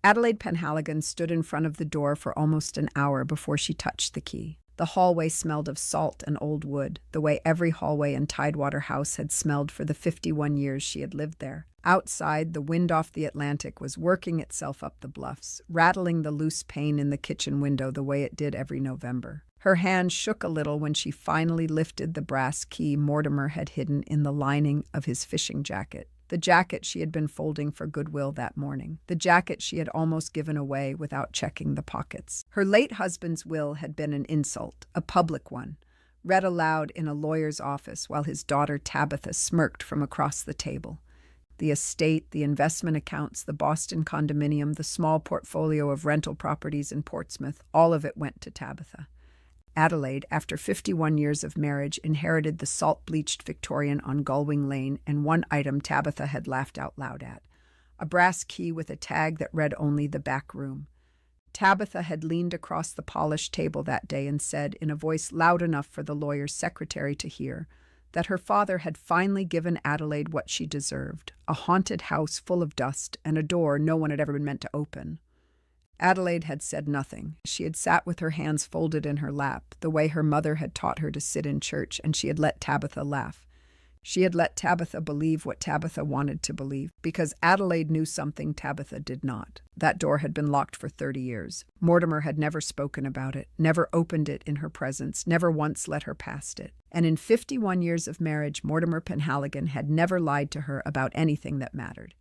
Adelaide Penhaligon stood in front of the door for almost an hour before she touched the key. The hallway smelled of salt and old wood, the way every hallway in Tidewater House had smelled for the 51 years she had lived there. Outside, the wind off the Atlantic was working itself up the bluffs, rattling the loose pane in the kitchen window the way it did every November. Her hand shook a little when she finally lifted the brass key Mortimer had hidden in the lining of his fishing jacket. The jacket she had been folding for Goodwill that morning. The jacket she had almost given away without checking the pockets. Her late husband's will had been an insult, a public one, read aloud in a lawyer's office while his daughter Tabitha smirked from across the table. The estate, the investment accounts, the Boston condominium, the small portfolio of rental properties in Portsmouth, all of it went to Tabitha. Adelaide, after 51 years of marriage, inherited the salt-bleached Victorian on Gullwing Lane and one item Tabitha had laughed out loud at, a brass key with a tag that read only the back room. Tabitha had leaned across the polished table that day and said, in a voice loud enough for the lawyer's secretary to hear, that her father had finally given Adelaide what she deserved, a haunted house full of dust and a door no one had ever been meant to open. Adelaide had said nothing. She had sat with her hands folded in her lap, the way her mother had taught her to sit in church, and she had let Tabitha laugh. She had let Tabitha believe what Tabitha wanted to believe, because Adelaide knew something Tabitha did not. That door had been locked for 30 years. Mortimer had never spoken about it, never opened it in her presence, never once let her past it. And in 51 years of marriage, Mortimer Penhaligon had never lied to her about anything that mattered.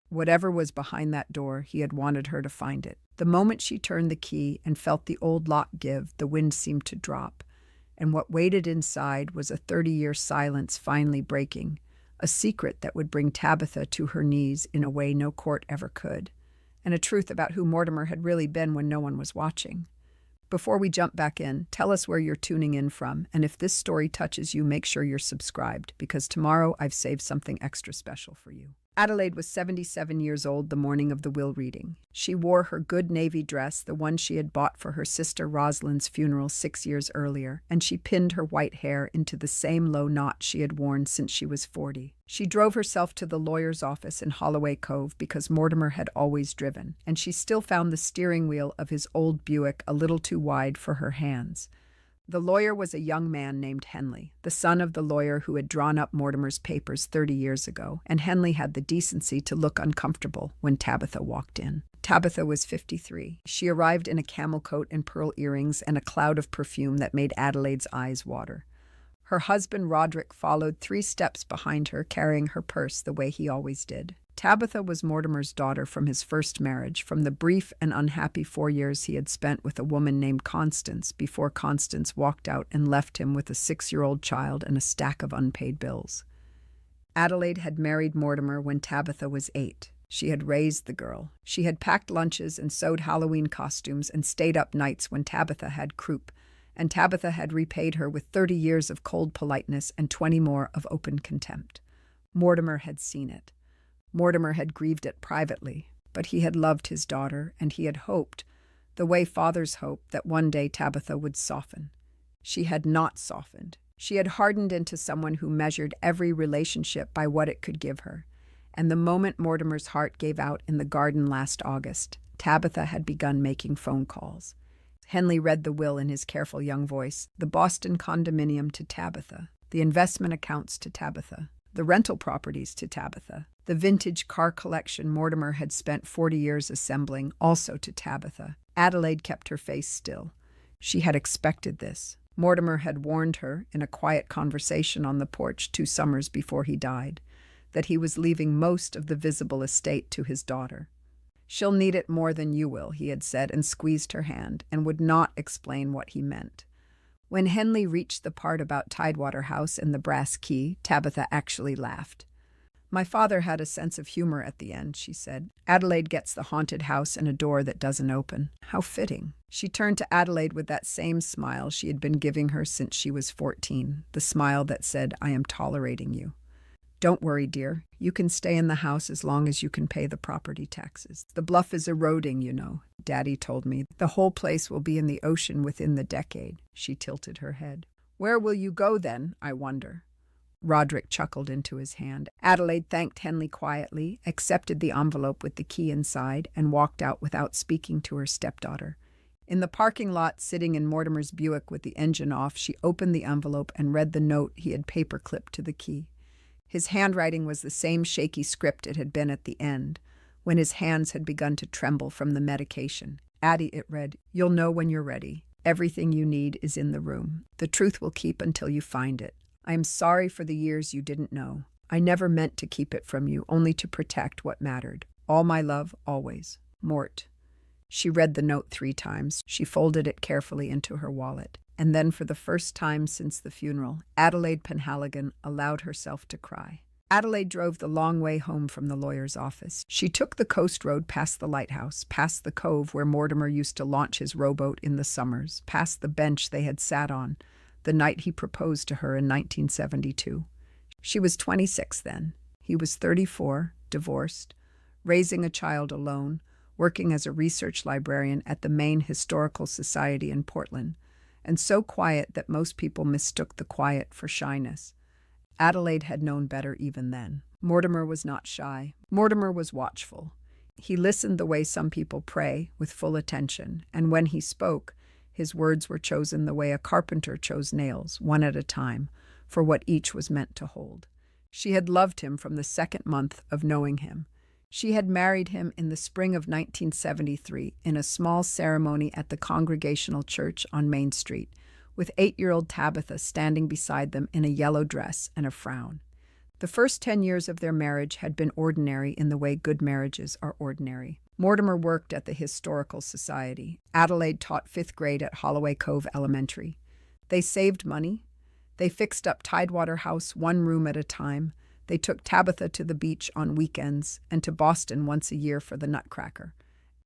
Whatever was behind that door, he had wanted her to find it. The moment she turned the key and felt the old lock give, the wind seemed to drop. And what waited inside was a 30-year silence finally breaking, a secret that would bring Tabitha to her knees in a way no court ever could, and a truth about who Mortimer had really been when no one was watching. Before we jump back in, tell us where you're tuning in from, and if this story touches you, make sure you're subscribed, because tomorrow I've saved something extra special for you. Adelaide was 77 years old the morning of the will reading. She wore her good navy dress, the one she had bought for her sister Rosalind's funeral 6 years earlier, and she pinned her white hair into the same low knot she had worn since she was 40. She drove herself to the lawyer's office in Holloway Cove because Mortimer had always driven, and she still found the steering wheel of his old Buick a little too wide for her hands. The lawyer was a young man named Henley, the son of the lawyer who had drawn up Mortimer's papers 30 years ago, and Henley had the decency to look uncomfortable when Tabitha walked in. Tabitha was 53. She arrived in a camel coat and pearl earrings and a cloud of perfume that made Adelaide's eyes water. Her husband Roderick followed 3 steps behind her, carrying her purse the way he always did. Tabitha was Mortimer's daughter from his first marriage, from the brief and unhappy 4 years he had spent with a woman named Constance before Constance walked out and left him with a 6-year-old child and a stack of unpaid bills. Adelaide had married Mortimer when Tabitha was 8. She had raised the girl. She had packed lunches and sewed Halloween costumes and stayed up nights when Tabitha had croup, and Tabitha had repaid her with 30 years of cold politeness and 20 more of open contempt. Mortimer had seen it. Mortimer had grieved it privately, but he had loved his daughter, and he had hoped, the way fathers hope, that one day Tabitha would soften. She had not softened. She had hardened into someone who measured every relationship by what it could give her. And the moment Mortimer's heart gave out in the garden last August, Tabitha had begun making phone calls. Henley read the will in his careful young voice, the Boston condominium to Tabitha, the investment accounts to Tabitha, the rental properties to Tabitha, the vintage car collection Mortimer had spent 40 years assembling, also to Tabitha. Adelaide kept her face still. She had expected this. Mortimer had warned her, in a quiet conversation on the porch 2 summers before he died, that he was leaving most of the visible estate to his daughter. "She'll need it more than you will," he had said, and squeezed her hand, and would not explain what he meant. When Henley reached the part about Tidewater House and the brass key, Tabitha actually laughed. "My father had a sense of humor at the end," she said. "Adelaide gets the haunted house and a door that doesn't open. How fitting." She turned to Adelaide with that same smile she had been giving her since she was 14, the smile that said, "I am tolerating you. Don't worry, dear. You can stay in the house as long as you can pay the property taxes. The bluff is eroding, you know. Daddy told me. The whole place will be in the ocean within the decade." She tilted her head. "Where will you go then, I wonder?" Roderick chuckled into his hand. Adelaide thanked Henley quietly, accepted the envelope with the key inside, and walked out without speaking to her stepdaughter. In the parking lot, sitting in Mortimer's Buick with the engine off, she opened the envelope and read the note he had paper-clipped to the key. His handwriting was the same shaky script it had been at the end, when his hands had begun to tremble from the medication. "Addie," it read, "you'll know when you're ready. Everything you need is in the room. The truth will keep until you find it. I am sorry for the years you didn't know. I never meant to keep it from you, only to protect what mattered. All my love, always. Mort." She read the note 3 times. She folded it carefully into her wallet. And then, for the first time since the funeral, Adelaide Penhaligon allowed herself to cry. Adelaide drove the long way home from the lawyer's office. She took the coast road past the lighthouse, past the cove where Mortimer used to launch his rowboat in the summers, past the bench they had sat on the night he proposed to her in 1972. She was 26 then. He was 34, divorced, raising a child alone, working as a research librarian at the Maine Historical Society in Portland, and so quiet that most people mistook the quiet for shyness. Adelaide had known better even then. Mortimer was not shy. Mortimer was watchful. He listened the way some people pray, with full attention, and when he spoke, his words were chosen the way a carpenter chose nails, one at a time, for what each was meant to hold. She had loved him from the second month of knowing him. She had married him in the spring of 1973 in a small ceremony at the Congregational Church on Main Street, with 8-year-old Tabitha standing beside them in a yellow dress and a frown. The first 10 years of their marriage had been ordinary in the way good marriages are ordinary. Mortimer worked at the Historical Society. Adelaide taught 5th grade at Holloway Cove Elementary. They saved money. They fixed up Tidewater House 1 room at a time. They took Tabitha to the beach on weekends and to Boston once a year for the Nutcracker.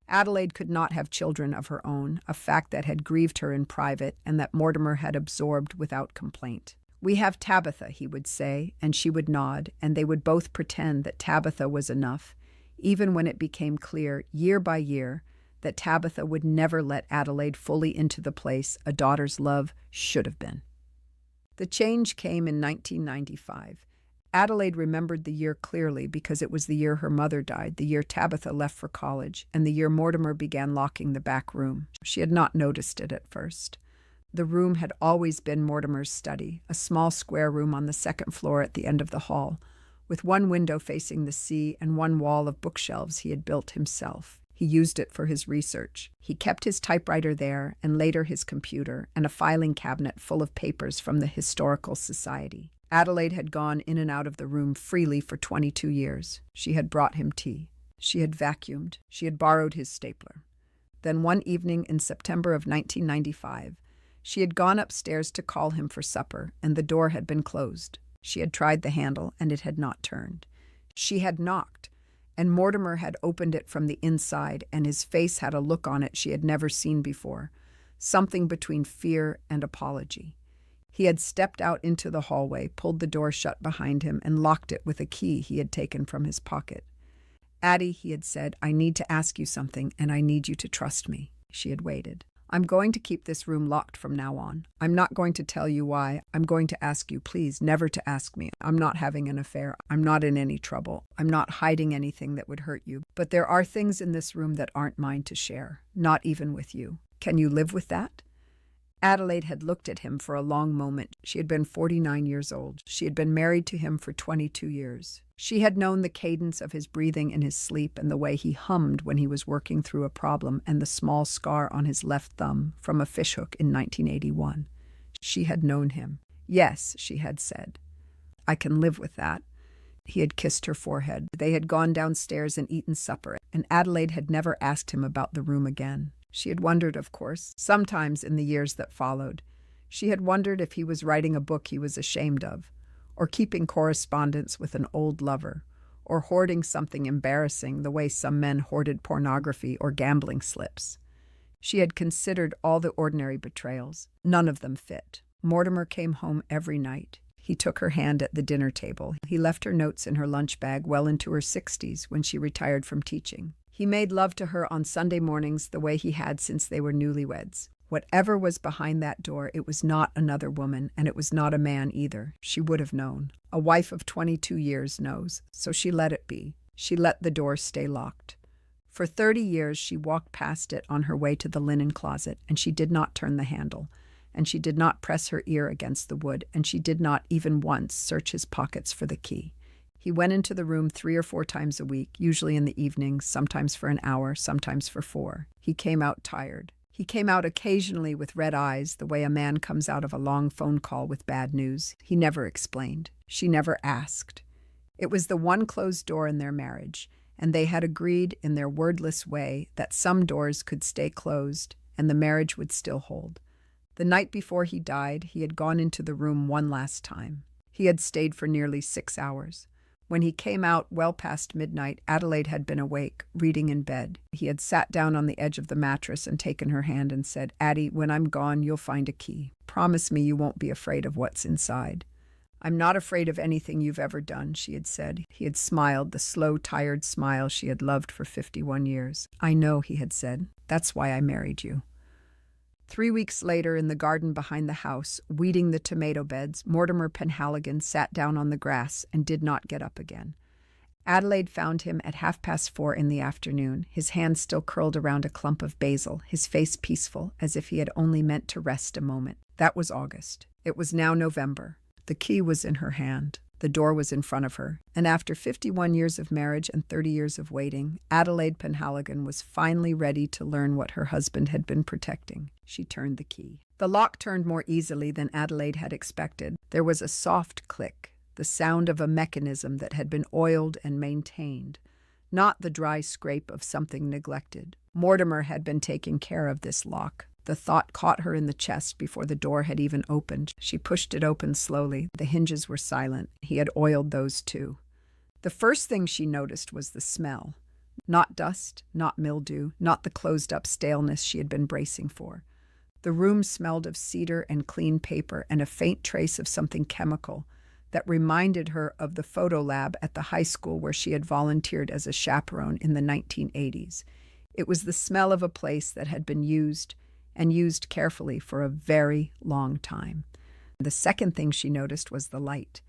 Adelaide could not have children of her own, a fact that had grieved her in private and that Mortimer had absorbed without complaint. "We have Tabitha," he would say, and she would nod, and they would both pretend that Tabitha was enough, even when it became clear, year by year, that Tabitha would never let Adelaide fully into the place a daughter's love should have been. The change came in 1995. Adelaide remembered the year clearly because it was the year her mother died, the year Tabitha left for college, and the year Mortimer began locking the back room. She had not noticed it at first. The room had always been Mortimer's study, a small square room on the 2nd floor at the end of the hall, with 1 window facing the sea and 1 wall of bookshelves he had built himself. He used it for his research. He kept his typewriter there, and later his computer, and a filing cabinet full of papers from the Historical Society. Adelaide had gone in and out of the room freely for 22 years. She had brought him tea. She had vacuumed. She had borrowed his stapler. Then one evening in September of 1995, she had gone upstairs to call him for supper, and the door had been closed. She had tried the handle, and it had not turned. She had knocked, and Mortimer had opened it from the inside, and his face had a look on it she had never seen before, something between fear and apology. He had stepped out into the hallway, pulled the door shut behind him, and locked it with a key he had taken from his pocket. "Addie," he had said, "I need to ask you something, and I need you to trust me." She had waited. "I'm going to keep this room locked from now on. I'm not going to tell you why. I'm going to ask you, please, never to ask me. I'm not having an affair. I'm not in any trouble. I'm not hiding anything that would hurt you. But there are things in this room that aren't mine to share, not even with you. Can you live with that?" Adelaide had looked at him for a long moment. She had been 49 years old. She had been married to him for 22 years. She had known the cadence of his breathing in his sleep and the way he hummed when he was working through a problem and the small scar on his left thumb from a fishhook in 1981. She had known him. "Yes," she had said. "I can live with that." He had kissed her forehead. They had gone downstairs and eaten supper, and Adelaide had never asked him about the room again. She had wondered, of course, sometimes in the years that followed. She had wondered if he was writing a book he was ashamed of, or keeping correspondence with an old lover, or hoarding something embarrassing the way some men hoarded pornography or gambling slips. She had considered all the ordinary betrayals. None of them fit. Mortimer came home every night. He took her hand at the dinner table. He left her notes in her lunch bag well into her 60s when she retired from teaching. He made love to her on Sunday mornings the way he had since they were newlyweds. Whatever was behind that door, it was not another woman, and it was not a man either. She would have known. A wife of 22 years knows, so she let it be. She let the door stay locked. For 30 years she walked past it on her way to the linen closet, and she did not turn the handle, and she did not press her ear against the wood, and she did not even once search his pockets for the key. He went into the room 3 or 4 times a week, usually in the evenings, sometimes for an hour, sometimes for 4. He came out tired. He came out occasionally with red eyes, the way a man comes out of a long phone call with bad news. He never explained. She never asked. It was the one closed door in their marriage, and they had agreed in their wordless way that some doors could stay closed and the marriage would still hold. The night before he died, he had gone into the room one last time. He had stayed for nearly 6 hours. When he came out well past midnight, Adelaide had been awake, reading in bed. He had sat down on the edge of the mattress and taken her hand and said, "Addie, when I'm gone, you'll find a key. Promise me you won't be afraid of what's inside." "I'm not afraid of anything you've ever done," she had said. He had smiled, the slow, tired smile she had loved for 51 years. "I know," he had said. "That's why I married you." 3 weeks later, in the garden behind the house, weeding the tomato beds, Mortimer Penhaligon sat down on the grass and did not get up again. Adelaide found him at 4:30 in the afternoon, his hand still curled around a clump of basil, his face peaceful, as if he had only meant to rest a moment. That was August. It was now November. The key was in her hand. The door was in front of her, and after 51 years of marriage and 30 years of waiting, Adelaide Penhaligon was finally ready to learn what her husband had been protecting. She turned the key. The lock turned more easily than Adelaide had expected. There was a soft click, the sound of a mechanism that had been oiled and maintained, not the dry scrape of something neglected. Mortimer had been taking care of this lock. The thought caught her in the chest before the door had even opened. She pushed it open slowly. The hinges were silent. He had oiled those too. The first thing she noticed was the smell. Not dust, not mildew, not the closed-up staleness she had been bracing for. The room smelled of cedar and clean paper and a faint trace of something chemical that reminded her of the photo lab at the high school where she had volunteered as a chaperone in the 1980s. It was the smell of a place that had been used, and used carefully, for a very long time. The second thing she noticed was the light.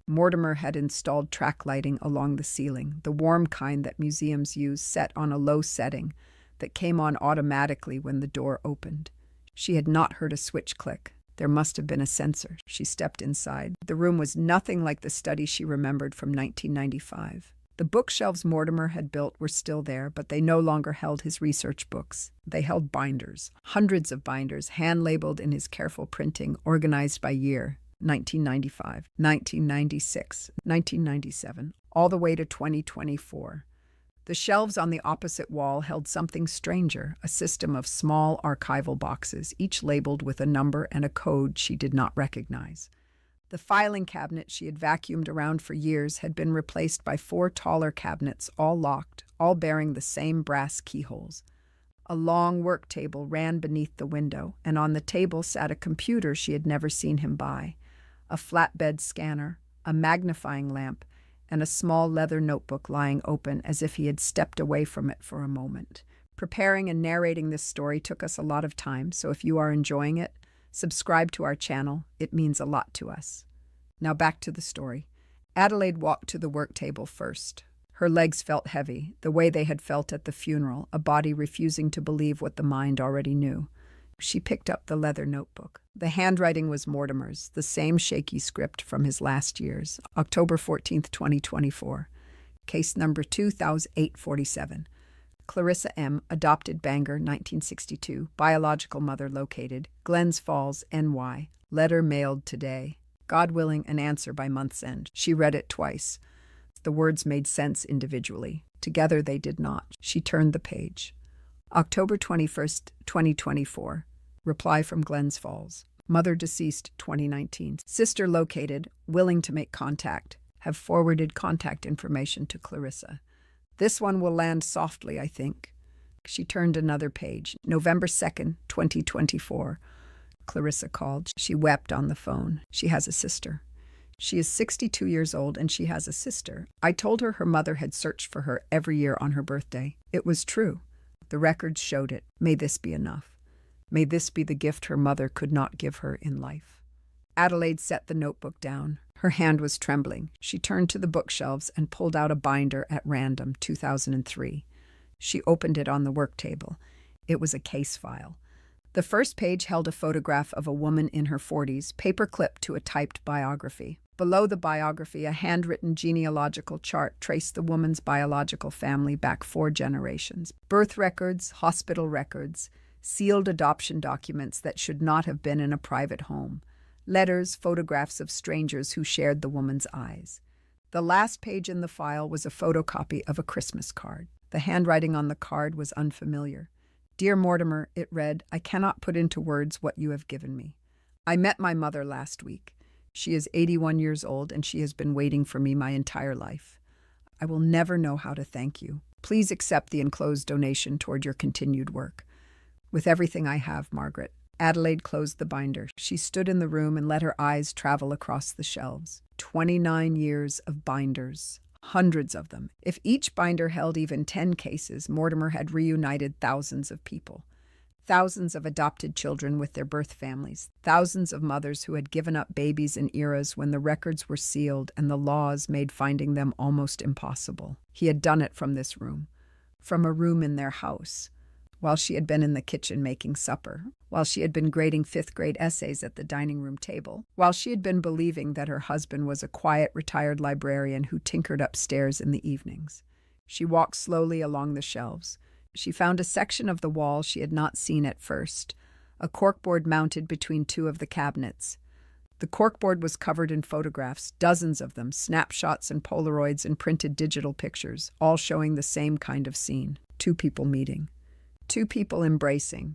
Mortimer had installed track lighting along the ceiling, the warm kind that museums use, set on a low setting that came on automatically when the door opened. She had not heard a switch click. There must have been a sensor. She stepped inside. The room was nothing like the study she remembered from 1995. The bookshelves Mortimer had built were still there, but they no longer held his research books. They held binders, hundreds of binders, hand-labeled in his careful printing, organized by year, 1995, 1996, 1997, all the way to 2024. The shelves on the opposite wall held something stranger, a system of small archival boxes, each labeled with a number and a code she did not recognize. The filing cabinet she had vacuumed around for years had been replaced by 4 taller cabinets, all locked, all bearing the same brass keyholes. A long work table ran beneath the window, and on the table sat a computer she had never seen him buy, a flatbed scanner, a magnifying lamp, and a small leather notebook lying open as if he had stepped away from it for a moment. Preparing and narrating this story took us a lot of time, so if you are enjoying it, subscribe to our channel. It means a lot to us. Now back to the story. Adelaide walked to the work table first. Her legs felt heavy, the way they had felt at the funeral, a body refusing to believe what the mind already knew. She picked up the leather notebook. The handwriting was Mortimer's, the same shaky script from his last years. October 14th, 2024. Case number 2847. Clarissa M., adopted Bangor, 1962, biological mother located, Glens Falls, NY, letter mailed today. God willing, an answer by month's end. She read it twice. The words made sense individually. Together they did not. She turned the page. October 21st, 2024. Reply from Glens Falls. Mother deceased, 2019. Sister located, willing to make contact. Have forwarded contact information to Clarissa. This one will land softly, I think. She turned another page. November 2nd, 2024. Clarissa called. She wept on the phone. She has a sister. She is 62 years old and she has a sister. I told her her mother had searched for her every year on her birthday. It was true. The records showed it. May this be enough. May this be the gift her mother could not give her in life. Adelaide set the notebook down. Her hand was trembling. She turned to the bookshelves and pulled out a binder at random, 2003. She opened it on the work table. It was a case file. The first page held a photograph of a woman in her 40s, paper-clipped to a typed biography. Below the biography, a handwritten genealogical chart traced the woman's biological family back 4 generations. Birth records, hospital records, sealed adoption documents that should not have been in a private home, letters, photographs of strangers who shared the woman's eyes. The last page in the file was a photocopy of a Christmas card. The handwriting on the card was unfamiliar. "Dear Mortimer," it read, "I cannot put into words what you have given me. I met my mother last week. She is 81 years old, and she has been waiting for me my entire life. I will never know how to thank you. Please accept the enclosed donation toward your continued work. With everything I have, Margaret." Adelaide closed the binder. She stood in the room and let her eyes travel across the shelves. 29 years of binders. Hundreds of them. If each binder held even 10 cases, Mortimer had reunited thousands of people. Thousands of adopted children with their birth families. Thousands of mothers who had given up babies in eras when the records were sealed and the laws made finding them almost impossible. He had done it from this room. From a room in their house. While she had been in the kitchen making supper, while she had been grading 5th-grade essays at the dining room table, while she had been believing that her husband was a quiet, retired librarian who tinkered upstairs in the evenings. She walked slowly along the shelves. She found a section of the wall she had not seen at first, a corkboard mounted between 2 of the cabinets. The corkboard was covered in photographs, dozens of them, snapshots and Polaroids and printed digital pictures, all showing the same kind of scene. 2 people meeting. 2 people embracing.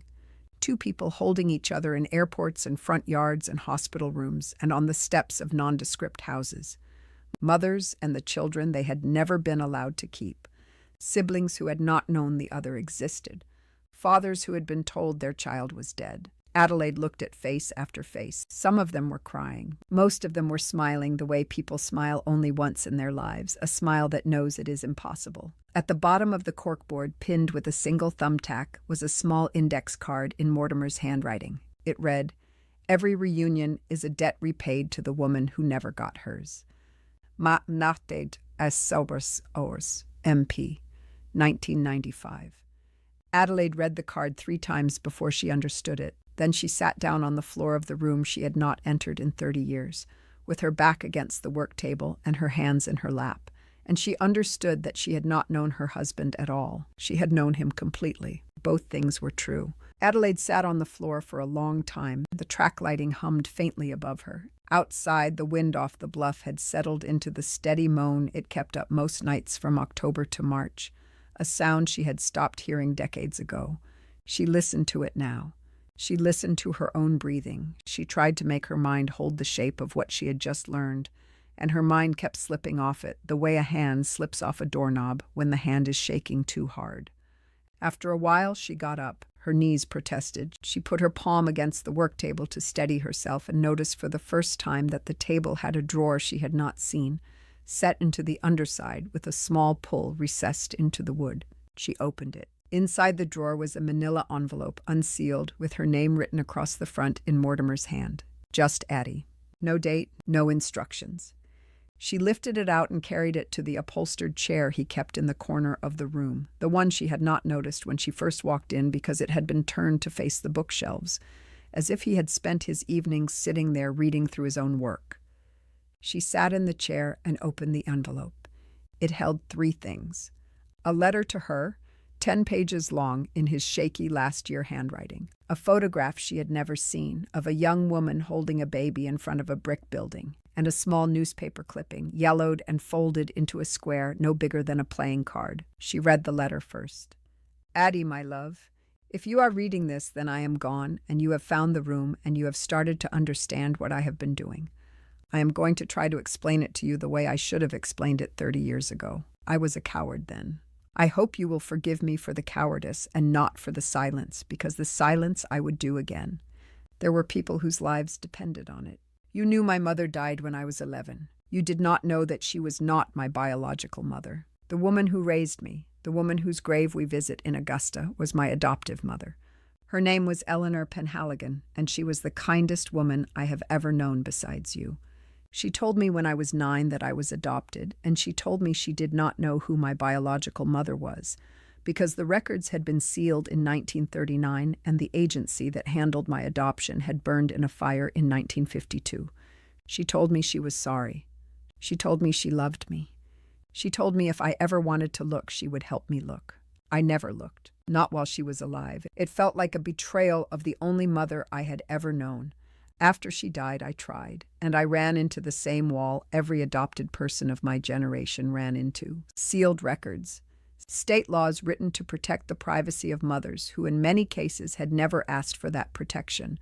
2 people holding each other in airports and front yards and hospital rooms and on the steps of nondescript houses. Mothers and the children they had never been allowed to keep. Siblings who had not known the other existed. Fathers who had been told their child was dead. Adelaide looked at face after face. Some of them were crying. Most of them were smiling the way people smile only once in their lives, a smile that knows it is impossible. At the bottom of the corkboard, pinned with a single thumbtack, was a small index card in Mortimer's handwriting. It read, "Every reunion is a debt repaid to the woman who never got hers. Ma nachted as sobers ors, MP, 1995. Adelaide read the card 3 times before she understood it. Then she sat down on the floor of the room she had not entered in 30 years, with her back against the work table and her hands in her lap, and she understood that she had not known her husband at all. She had known him completely. Both things were true. Adelaide sat on the floor for a long time. The track lighting hummed faintly above her. Outside, the wind off the bluff had settled into the steady moan it kept up most nights from October to March, a sound she had stopped hearing decades ago. She listened to it now. She listened to her own breathing. She tried to make her mind hold the shape of what she had just learned, and her mind kept slipping off it, the way a hand slips off a doorknob when the hand is shaking too hard. After a while, she got up. Her knees protested. She put her palm against the work table to steady herself and noticed for the first time that the table had a drawer she had not seen, set into the underside with a small pull recessed into the wood. She opened it. Inside the drawer was a manila envelope, unsealed, with her name written across the front in Mortimer's hand. Just Addie. No date, no instructions. She lifted it out and carried it to the upholstered chair he kept in the corner of the room, the one she had not noticed when she first walked in because it had been turned to face the bookshelves, as if he had spent his evenings sitting there reading through his own work. She sat in the chair and opened the envelope. It held 3 things. A letter to her, 10 pages long, in his shaky last-year handwriting. A photograph she had never seen of a young woman holding a baby in front of a brick building, and a small newspaper clipping, yellowed and folded into a square no bigger than a playing card. She read the letter first. "Addie, my love, if you are reading this, then I am gone, and you have found the room, and you have started to understand what I have been doing. I am going to try to explain it to you the way I should have explained it 30 years ago. I was a coward then. I hope you will forgive me for the cowardice and not for the silence, because the silence I would do again. There were people whose lives depended on it. You knew my mother died when I was 11. You did not know that she was not my biological mother. The woman who raised me, the woman whose grave we visit in Augusta, was my adoptive mother. Her name was Eleanor Penhaligon, and she was the kindest woman I have ever known besides you. She told me when I was 9 that I was adopted, and she told me she did not know who my biological mother was, because the records had been sealed in 1939 and the agency that handled my adoption had burned in a fire in 1952. She told me she was sorry. She told me she loved me. She told me if I ever wanted to look, she would help me look. I never looked, not while she was alive. It felt like a betrayal of the only mother I had ever known. After she died, I tried, and I ran into the same wall every adopted person of my generation ran into. Sealed records. State laws written to protect the privacy of mothers who in many cases had never asked for that protection,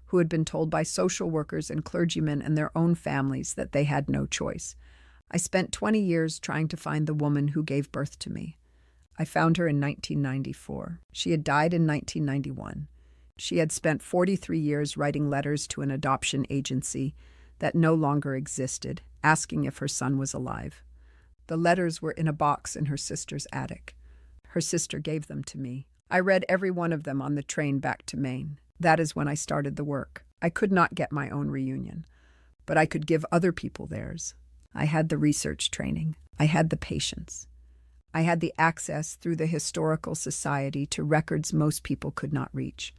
who had been told by social workers and clergymen and their own families that they had no choice. I spent 20 years trying to find the woman who gave birth to me. I found her in 1994. She had died in 1991. She had spent 43 years writing letters to an adoption agency that no longer existed, asking if her son was alive. The letters were in a box in her sister's attic. Her sister gave them to me. I read every one of them on the train back to Maine. That is when I started the work. I could not get my own reunion, but I could give other people theirs. I had the research training. I had the patience. I had the access through the Historical Society to records most people could not reach.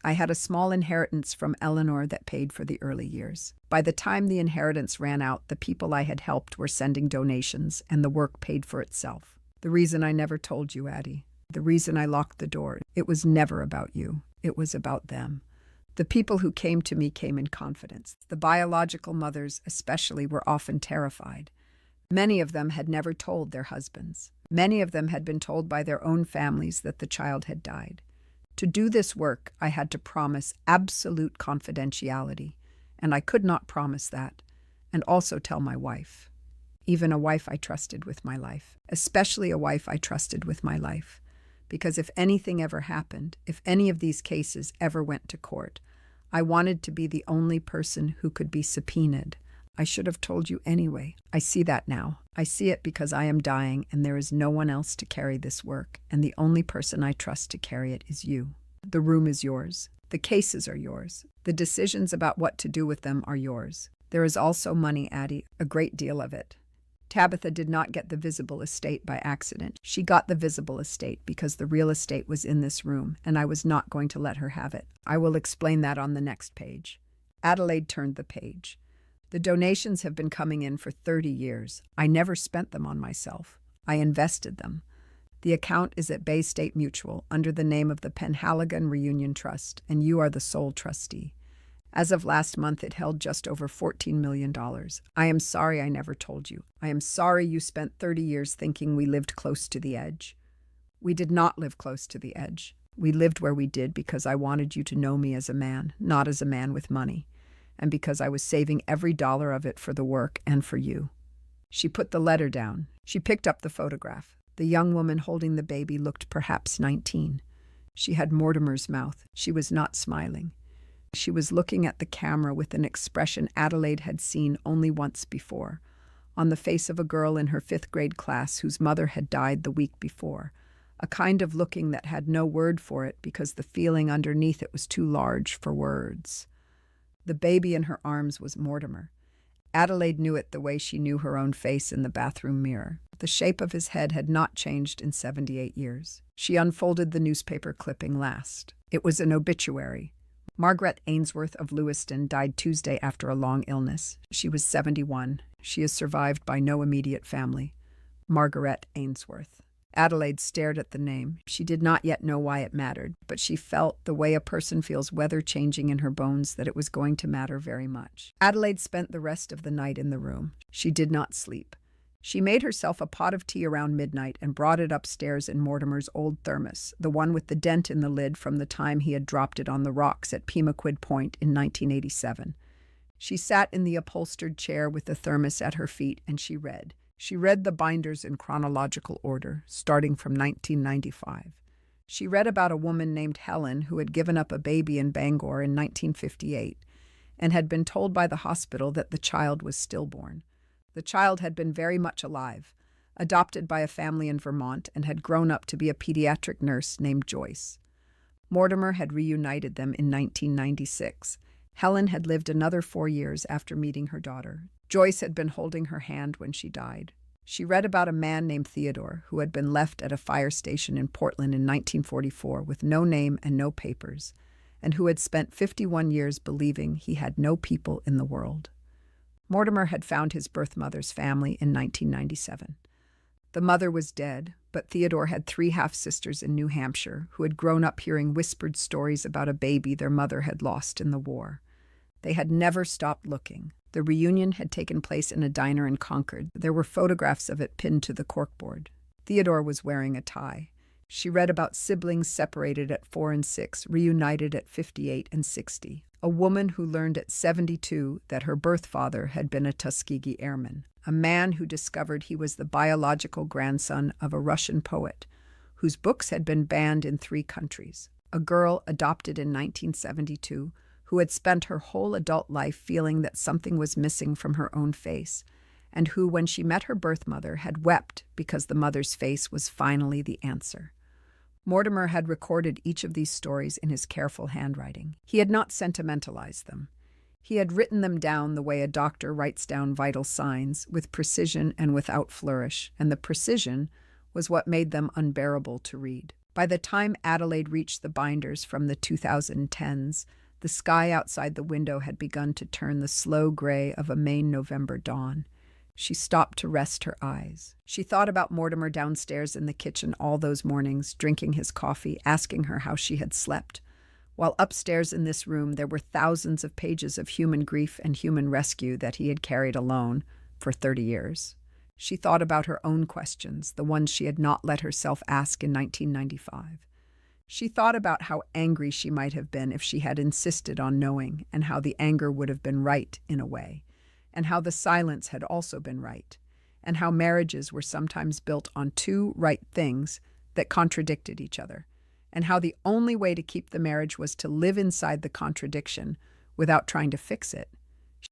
I had a small inheritance from Eleanor that paid for the early years. By the time the inheritance ran out, the people I had helped were sending donations, and the work paid for itself. The reason I never told you, Addie, the reason I locked the door, it was never about you. It was about them. The people who came to me came in confidence. The biological mothers, especially, were often terrified. Many of them had never told their husbands. Many of them had been told by their own families that the child had died. To do this work, I had to promise absolute confidentiality, and I could not promise that, and also tell my wife. Even a wife I trusted with my life, especially a wife I trusted with my life. Because if anything ever happened, if any of these cases ever went to court, I wanted to be the only person who could be subpoenaed. I should have told you anyway. I see that now. I see it because I am dying and there is no one else to carry this work, and the only person I trust to carry it is you. The room is yours. The cases are yours. The decisions about what to do with them are yours. There is also money, Addie, a great deal of it. Tabitha did not get the visible estate by accident. She got the visible estate because the real estate was in this room, and I was not going to let her have it. I will explain that on the next page. Adelaide turned the page. The donations have been coming in for 30 years. I never spent them on myself. I invested them. The account is at Bay State Mutual under the name of the Penhaligon Reunion Trust, and you are the sole trustee. As of last month, it held just over $14 million. I am sorry I never told you. I am sorry you spent 30 years thinking we lived close to the edge. We did not live close to the edge. We lived where we did because I wanted you to know me as a man, not as a man with money, and because I was saving every dollar of it for the work and for you. She put the letter down. She picked up the photograph. The young woman holding the baby looked perhaps 19. She had Mortimer's mouth. She was not smiling. She was looking at the camera with an expression Adelaide had seen only once before, on the face of a girl in her 5th grade class whose mother had died the week before, a kind of looking that had no word for it because the feeling underneath it was too large for words. The baby in her arms was Mortimer. Adelaide knew it the way she knew her own face in the bathroom mirror. The shape of his head had not changed in 78 years. She unfolded the newspaper clipping last. It was an obituary. Margaret Ainsworth of Lewiston died Tuesday after a long illness. She was 71. She is survived by no immediate family. Margaret Ainsworth. Adelaide stared at the name. She did not yet know why it mattered, but she felt, the way a person feels weather changing in her bones, that it was going to matter very much. Adelaide spent the rest of the night in the room. She did not sleep. She made herself a pot of tea around midnight and brought it upstairs in Mortimer's old thermos, the one with the dent in the lid from the time he had dropped it on the rocks at Pemaquid Point in 1987. She sat in the upholstered chair with the thermos at her feet and she read. She read the binders in chronological order, starting from 1995. She read about a woman named Helen who had given up a baby in Bangor in 1958 and had been told by the hospital that the child was stillborn. The child had been very much alive, adopted by a family in Vermont, and had grown up to be a pediatric nurse named Joyce. Mortimer had reunited them in 1996. Helen had lived another 4 years after meeting her daughter. Joyce had been holding her hand when she died. She read about a man named Theodore who had been left at a fire station in Portland in 1944 with no name and no papers, and who had spent 51 years believing he had no people in the world. Mortimer had found his birth mother's family in 1997. The mother was dead, but Theodore had 3 half-sisters in New Hampshire who had grown up hearing whispered stories about a baby their mother had lost in the war. They had never stopped looking. The reunion had taken place in a diner in Concord. There were photographs of it pinned to the corkboard. Theodore was wearing a tie. She read about siblings separated at 4 and 6, reunited at 58 and 60. A woman who learned at 72 that her birth father had been a Tuskegee airman. A man who discovered he was the biological grandson of a Russian poet, whose books had been banned in 3 countries. A girl adopted in 1972, who had spent her whole adult life feeling that something was missing from her own face, and who, when she met her birth mother, had wept because the mother's face was finally the answer. Mortimer had recorded each of these stories in his careful handwriting. He had not sentimentalized them. He had written them down the way a doctor writes down vital signs, with precision and without flourish, and the precision was what made them unbearable to read. By the time Adelaide reached the binders from the 2010s, the sky outside the window had begun to turn the slow gray of a Maine November dawn. She stopped to rest her eyes. She thought about Mortimer downstairs in the kitchen all those mornings, drinking his coffee, asking her how she had slept. While upstairs in this room there were thousands of pages of human grief and human rescue that he had carried alone for 30 years. She thought about her own questions, the ones she had not let herself ask in 1995. She thought about how angry she might have been if she had insisted on knowing, and how the anger would have been right in a way, and how the silence had also been right, and how marriages were sometimes built on 2 right things that contradicted each other, and how the only way to keep the marriage was to live inside the contradiction without trying to fix it.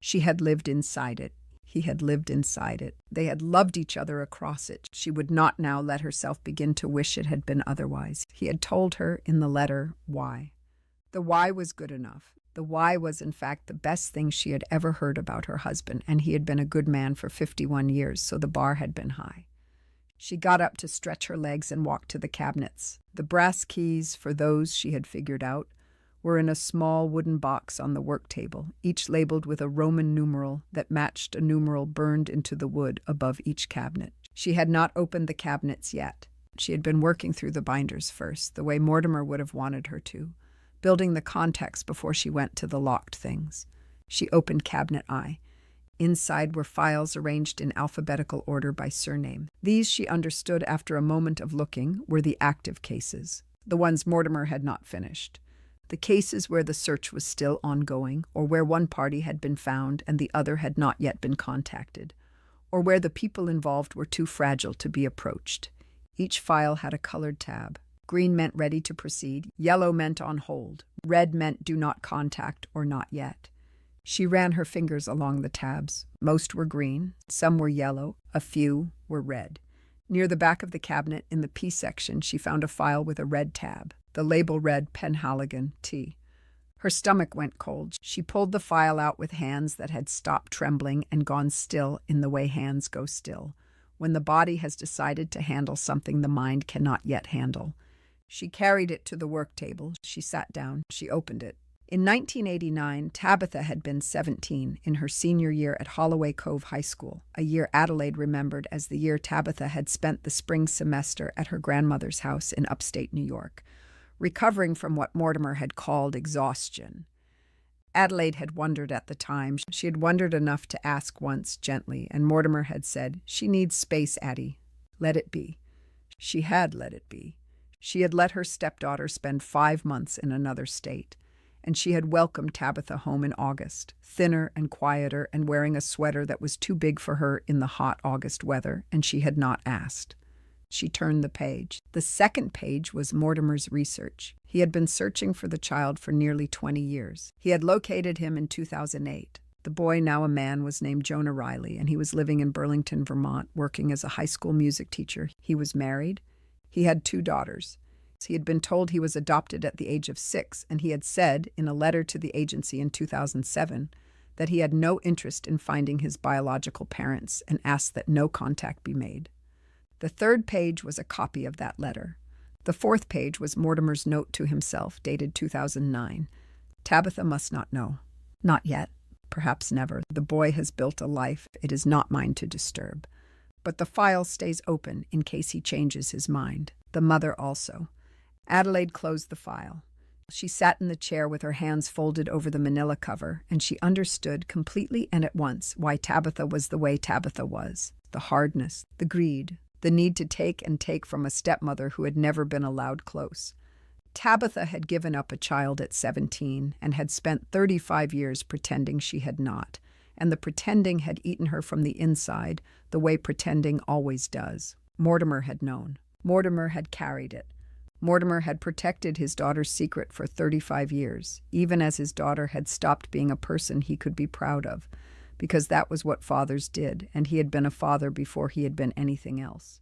She had lived inside it. He had lived inside it. They had loved each other across it. She would not now let herself begin to wish it had been otherwise. He had told her in the letter why. The why was good enough. The why was, in fact, the best thing she had ever heard about her husband, and he had been a good man for 51 years, so the bar had been high. She got up to stretch her legs and walked to the cabinets. The brass keys, for those she had figured out, were in a small wooden box on the work table, each labeled with a Roman numeral that matched a numeral burned into the wood above each cabinet. She had not opened the cabinets yet. She had been working through the binders first, the way Mortimer would have wanted her to, building the context before she went to the locked things. She opened Cabinet I. Inside were files arranged in alphabetical order by surname. These, she understood after a moment of looking, were the active cases, the ones Mortimer had not finished. The cases where the search was still ongoing, or where one party had been found and the other had not yet been contacted, or where the people involved were too fragile to be approached. Each file had a colored tab. Green meant ready to proceed, yellow meant on hold, red meant do not contact or not yet. She ran her fingers along the tabs. Most were green, some were yellow, a few were red. Near the back of the cabinet, in the P section, she found a file with a red tab. The label read Penhaligon, T. Her stomach went cold. She pulled the file out with hands that had stopped trembling and gone still in the way hands go still, when the body has decided to handle something the mind cannot yet handle. She carried it to the work table. She sat down. She opened it. In 1989, Tabitha had been 17 in her senior year at Holloway Cove High School, a year Adelaide remembered as the year Tabitha had spent the spring semester at her grandmother's house in upstate New York, recovering from what Mortimer had called exhaustion. Adelaide had wondered at the time. She had wondered enough to ask once, gently, and Mortimer had said, "She needs space, Addie. Let it be." She had let it be. She had let her stepdaughter spend 5 months in another state, and she had welcomed Tabitha home in August, thinner and quieter and wearing a sweater that was too big for her in the hot August weather, and she had not asked. She turned the page. The second page was Mortimer's research. He had been searching for the child for nearly 20 years. He had located him in 2008. The boy, now a man, was named Jonah Riley, and he was living in Burlington, Vermont, working as a high school music teacher. He was married. He had 2 daughters. He had been told he was adopted at the age of 6, and he had said, in a letter to the agency in 2007, that he had no interest in finding his biological parents and asked that no contact be made. The third page was a copy of that letter. The fourth page was Mortimer's note to himself, dated 2009. Tabitha must not know. Not yet. Perhaps never. The boy has built a life it is not mine to disturb. But the file stays open in case he changes his mind. The mother also. Adelaide closed the file. She sat in the chair with her hands folded over the manila cover, and she understood completely and at once why Tabitha was the way Tabitha was. The hardness, the greed, the need to take and take from a stepmother who had never been allowed close. Tabitha had given up a child at 17 and had spent 35 years pretending she had not, and the pretending had eaten her from the inside, the way pretending always does. Mortimer had known. Mortimer had carried it. Mortimer had protected his daughter's secret for 35 years, even as his daughter had stopped being a person he could be proud of, because that was what fathers did, and he had been a father before he had been anything else.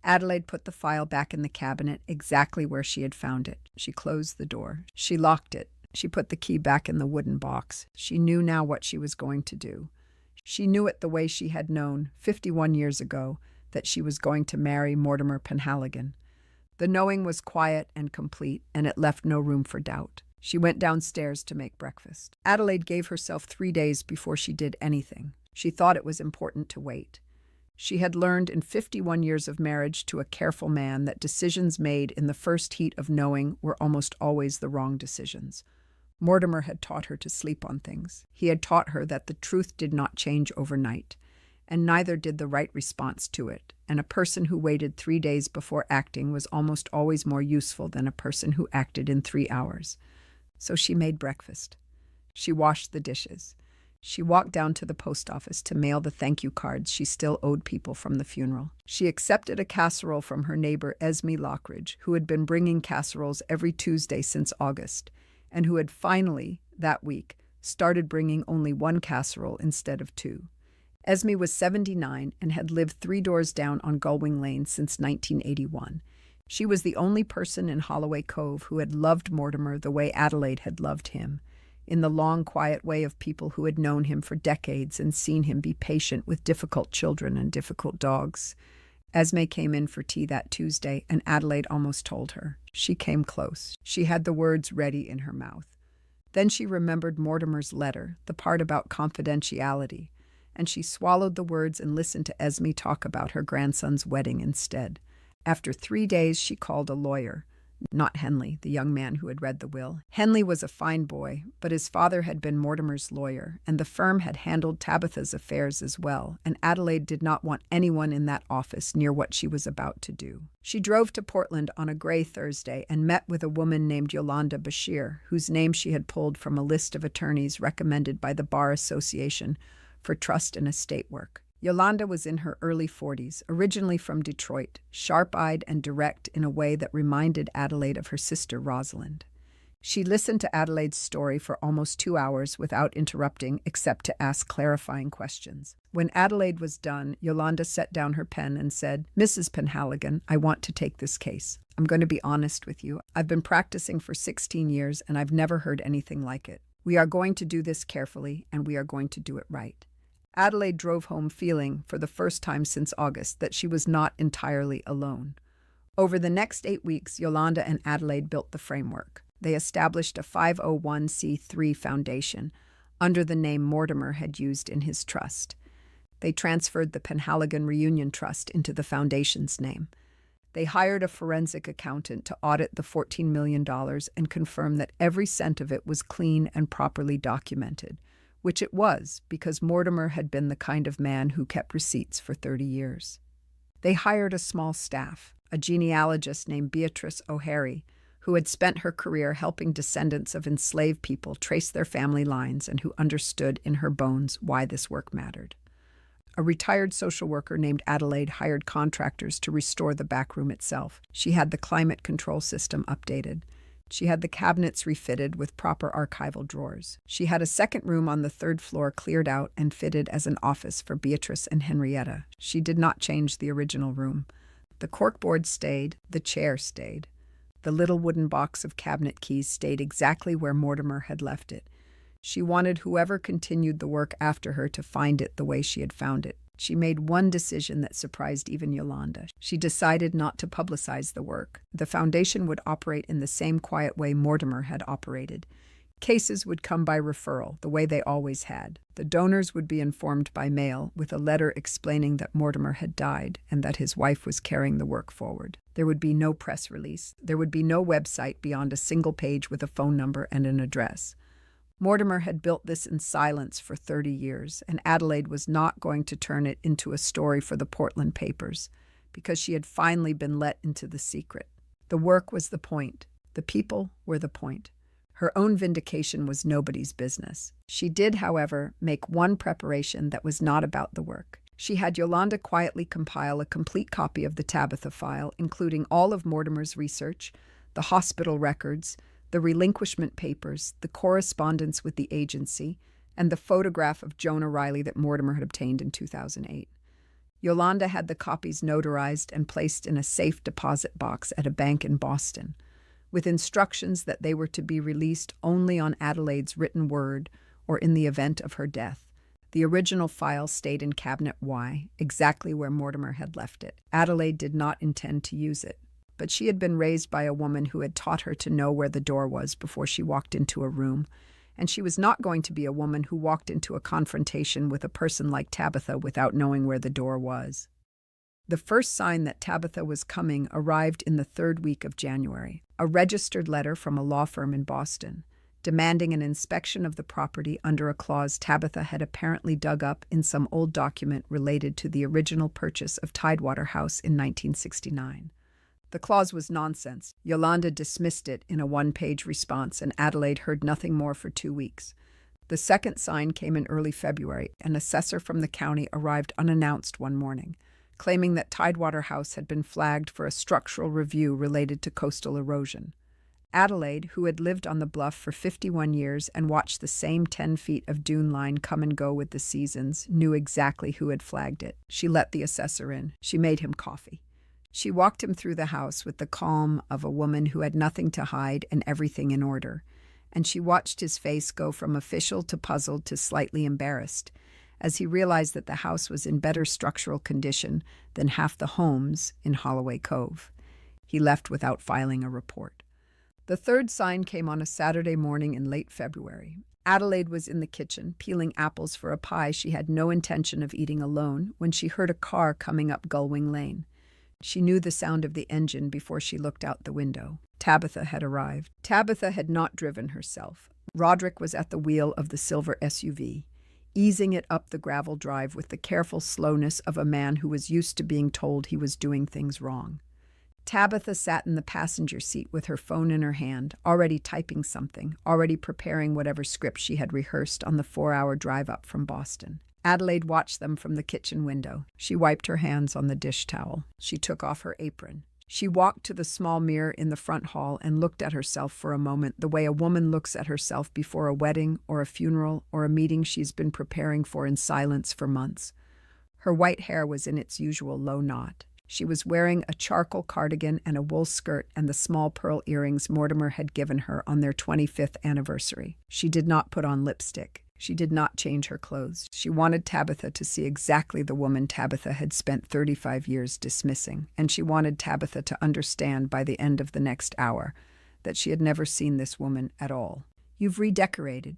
Adelaide put the file back in the cabinet exactly where she had found it. She closed the door. She locked it. She put the key back in the wooden box. She knew now what she was going to do. She knew it the way she had known, 51 years ago, that she was going to marry Mortimer Penhaligon. The knowing was quiet and complete, and it left no room for doubt. She went downstairs to make breakfast. Adelaide gave herself 3 days before she did anything. She thought it was important to wait. She had learned in 51 years of marriage to a careful man that decisions made in the first heat of knowing were almost always the wrong decisions. Mortimer had taught her to sleep on things. He had taught her that the truth did not change overnight, and neither did the right response to it, and a person who waited 3 days before acting was almost always more useful than a person who acted in 3 hours. So she made breakfast. She washed the dishes. She walked down to the post office to mail the thank you cards she still owed people from the funeral. She accepted a casserole from her neighbor Esme Lockridge, who had been bringing casseroles every Tuesday since August, and who had finally, that week, started bringing only 1 casserole instead of 2. Esme was 79 and had lived 3 doors down on Gullwing Lane since 1981. She was the only person in Holloway Cove who had loved Mortimer the way Adelaide had loved him, in the long, quiet way of people who had known him for decades and seen him be patient with difficult children and difficult dogs. Esme came in for tea that Tuesday, and Adelaide almost told her. She came close. She had the words ready in her mouth. Then she remembered Mortimer's letter, the part about confidentiality, and she swallowed the words and listened to Esme talk about her grandson's wedding instead. After 3 days, she called a lawyer. Not Henley, the young man who had read the will. Henley was a fine boy, but his father had been Mortimer's lawyer, and the firm had handled Tabitha's affairs as well, and Adelaide did not want anyone in that office near what she was about to do. She drove to Portland on a gray Thursday and met with a woman named Yolanda Bashir, whose name she had pulled from a list of attorneys recommended by the Bar Association for trust and estate work. Yolanda was in her early 40s, originally from Detroit, sharp-eyed and direct in a way that reminded Adelaide of her sister Rosalind. She listened to Adelaide's story for almost 2 hours without interrupting except to ask clarifying questions. When Adelaide was done, Yolanda set down her pen and said, "Mrs. Penhaligon, I want to take this case. I'm going to be honest with you. I've been practicing for 16 years and I've never heard anything like it. We are going to do this carefully and we are going to do it right." Adelaide drove home feeling, for the first time since August, that she was not entirely alone. Over the next 8 weeks, Yolanda and Adelaide built the framework. They established a 501c3 foundation under the name Mortimer had used in his trust. They transferred the Penhaligon Reunion Trust into the foundation's name. They hired a forensic accountant to audit the $14 million and confirm that every cent of it was clean and properly documented, which it was because Mortimer had been the kind of man who kept receipts for 30 years. They hired a small staff, a genealogist named Beatrice O'Harry, who had spent her career helping descendants of enslaved people trace their family lines and who understood in her bones why this work mattered. A retired social worker named Adelaide hired contractors to restore the back room itself. She had the climate control system updated. She had the cabinets refitted with proper archival drawers. She had a second room on the 3rd floor cleared out and fitted as an office for Beatrice and Henrietta. She did not change the original room. The corkboard stayed, the chair stayed. The little wooden box of cabinet keys stayed exactly where Mortimer had left it. She wanted whoever continued the work after her to find it the way she had found it. She made one decision that surprised even Yolanda. She decided not to publicize the work. The foundation would operate in the same quiet way Mortimer had operated. Cases would come by referral, the way they always had. The donors would be informed by mail with a letter explaining that Mortimer had died and that his wife was carrying the work forward. There would be no press release. There would be no website beyond a single page with a phone number and an address. Mortimer had built this in silence for 30 years, and Adelaide was not going to turn it into a story for the Portland papers, because she had finally been let into the secret. The work was the point. The people were the point. Her own vindication was nobody's business. She did, however, make one preparation that was not about the work. She had Yolanda quietly compile a complete copy of the Tabitha file, including all of Mortimer's research, the hospital records, the relinquishment papers, the correspondence with the agency, and the photograph of Jonah Riley that Mortimer had obtained in 2008. Yolanda had the copies notarized and placed in a safe deposit box at a bank in Boston, with instructions that they were to be released only on Adelaide's written word or in the event of her death. The original file stayed in Cabinet Y, exactly where Mortimer had left it. Adelaide did not intend to use it, but she had been raised by a woman who had taught her to know where the door was before she walked into a room, and she was not going to be a woman who walked into a confrontation with a person like Tabitha without knowing where the door was. The first sign that Tabitha was coming arrived in the third week of January, a registered letter from a law firm in Boston, demanding an inspection of the property under a clause Tabitha had apparently dug up in some old document related to the original purchase of Tidewater House in 1969. The clause was nonsense. Yolanda dismissed it in a one-page response, and Adelaide heard nothing more for 2 weeks. The second sign came in early February. An assessor from the county arrived unannounced one morning, claiming that Tidewater House had been flagged for a structural review related to coastal erosion. Adelaide, who had lived on the bluff for 51 years and watched the same 10 feet of dune line come and go with the seasons, knew exactly who had flagged it. She let the assessor in. She made him coffee. She walked him through the house with the calm of a woman who had nothing to hide and everything in order, and she watched his face go from official to puzzled to slightly embarrassed as he realized that the house was in better structural condition than half the homes in Holloway Cove. He left without filing a report. The third sign came on a Saturday morning in late February. Adelaide was in the kitchen, peeling apples for a pie she had no intention of eating alone, when she heard a car coming up Gullwing Lane. She knew the sound of the engine before she looked out the window. Tabitha had arrived. Tabitha had not driven herself. Roderick was at the wheel of the silver SUV, easing it up the gravel drive with the careful slowness of a man who was used to being told he was doing things wrong. Tabitha sat in the passenger seat with her phone in her hand, already typing something, already preparing whatever script she had rehearsed on the 4-hour drive up from Boston. Adelaide watched them from the kitchen window. She wiped her hands on the dish towel. She took off her apron. She walked to the small mirror in the front hall and looked at herself for a moment the way a woman looks at herself before a wedding or a funeral or a meeting she's been preparing for in silence for months. Her white hair was in its usual low knot. She was wearing a charcoal cardigan and a wool skirt and the small pearl earrings Mortimer had given her on their 25th anniversary. She did not put on lipstick. She did not change her clothes. She wanted Tabitha to see exactly the woman Tabitha had spent 35 years dismissing, and she wanted Tabitha to understand by the end of the next hour that she had never seen this woman at all. "You've redecorated."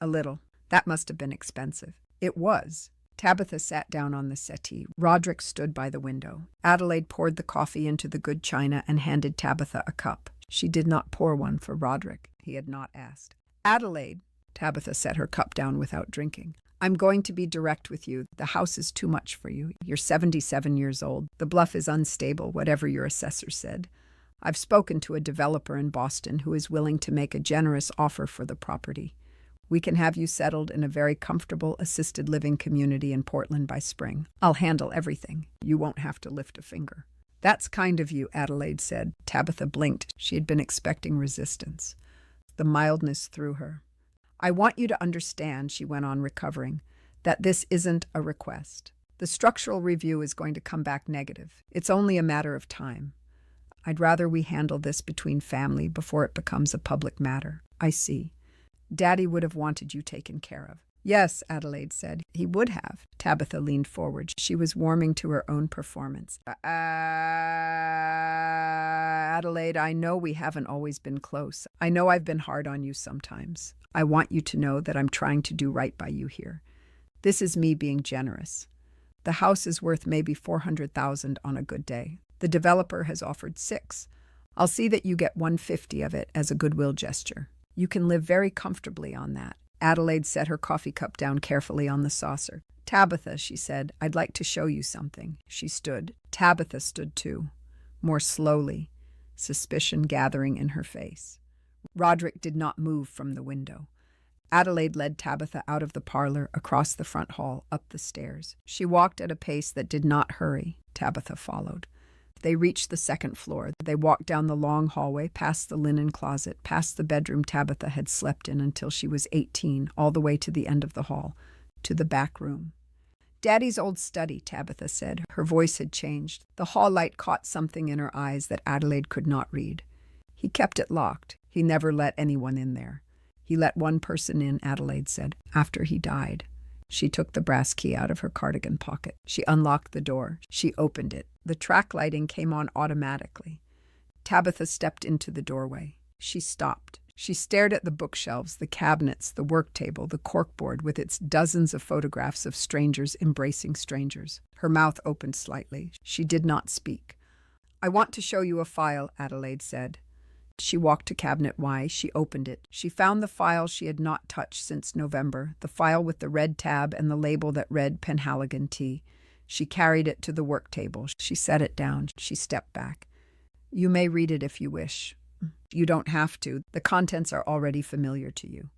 A little. That must have been expensive." It was. Tabitha sat down on the settee. Roderick stood by the window. Adelaide poured the coffee into the good china and handed Tabitha a cup. She did not pour one for Roderick. He had not asked. "Adelaide," Tabitha set her cup down without drinking, "I'm going to be direct with you. The house is too much for you. You're 77 years old. The bluff is unstable, whatever your assessor said. I've spoken to a developer in Boston who is willing to make a generous offer for the property. We can have you settled in a very comfortable assisted living community in Portland by spring. I'll handle everything. You won't have to lift a finger." "That's kind of you," Adelaide said. Tabitha blinked. She had been expecting resistance. The mildness threw her. "I want you to understand," she went on, recovering, "that this isn't a request. The structural review is going to come back negative. It's only a matter of time. I'd rather we handle this between family before it becomes a public matter. I see. Daddy would have wanted you taken care of. Yes, Adelaide said. He would have. Tabitha leaned forward. She was warming to her own performance. Adelaide, I know we haven't always been close. I know I've been hard on you sometimes. I want you to know that I'm trying to do right by you here. This is me being generous. The house is worth maybe $400,000 on a good day. The developer has offered $6. I'll see that you get $150 of it as a goodwill gesture. You can live very comfortably on that. Adelaide set her coffee cup down carefully on the saucer. Tabitha, she said, I'd like to show you something. She stood. Tabitha stood too, more slowly, suspicion gathering in her face. Roderick did not move from the window. Adelaide led Tabitha out of the parlor, across the front hall, up the stairs. She walked at a pace that did not hurry. Tabitha followed. They reached the second floor. They walked down the long hallway, past the linen closet, past the bedroom Tabitha had slept in until she was 18, all the way to the end of the hall, to the back room. Daddy's old study, Tabitha said. Her voice had changed. The hall light caught something in her eyes that Adelaide could not read. He kept it locked. He never let anyone in there. He let one person in, Adelaide said, after he died. She took the brass key out of her cardigan pocket. She unlocked the door. She opened it. The track lighting came on automatically. Tabitha stepped into the doorway. She stopped. She stared at the bookshelves, the cabinets, the work table, the corkboard with its dozens of photographs of strangers embracing strangers. Her mouth opened slightly. She did not speak. I want to show you a file, Adelaide said. She walked to cabinet Y. She opened it. She found the file she had not touched since November, the file with the red tab and the label that read Penhaligon Tea. She carried it to the work table. She set it down. She stepped back. You may read it if you wish. You don't have to. The contents are already familiar to you.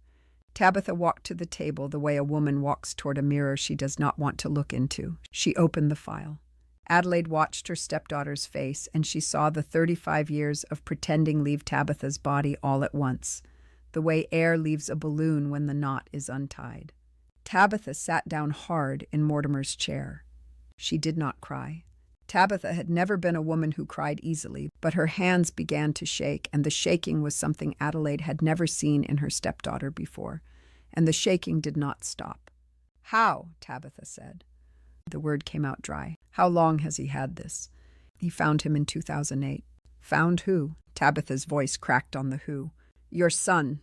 Tabitha walked to the table the way a woman walks toward a mirror she does not want to look into. She opened the file. Adelaide watched her stepdaughter's face, and she saw the 35 years of pretending leave Tabitha's body all at once, the way air leaves a balloon when the knot is untied. Tabitha sat down hard in Mortimer's chair. She did not cry. Tabitha had never been a woman who cried easily, but her hands began to shake, and the shaking was something Adelaide had never seen in her stepdaughter before, and the shaking did not stop. How? Tabitha said. The word came out dry. How long has he had this? He found him in 2008. Found who? Tabitha's voice cracked on the who. Your son.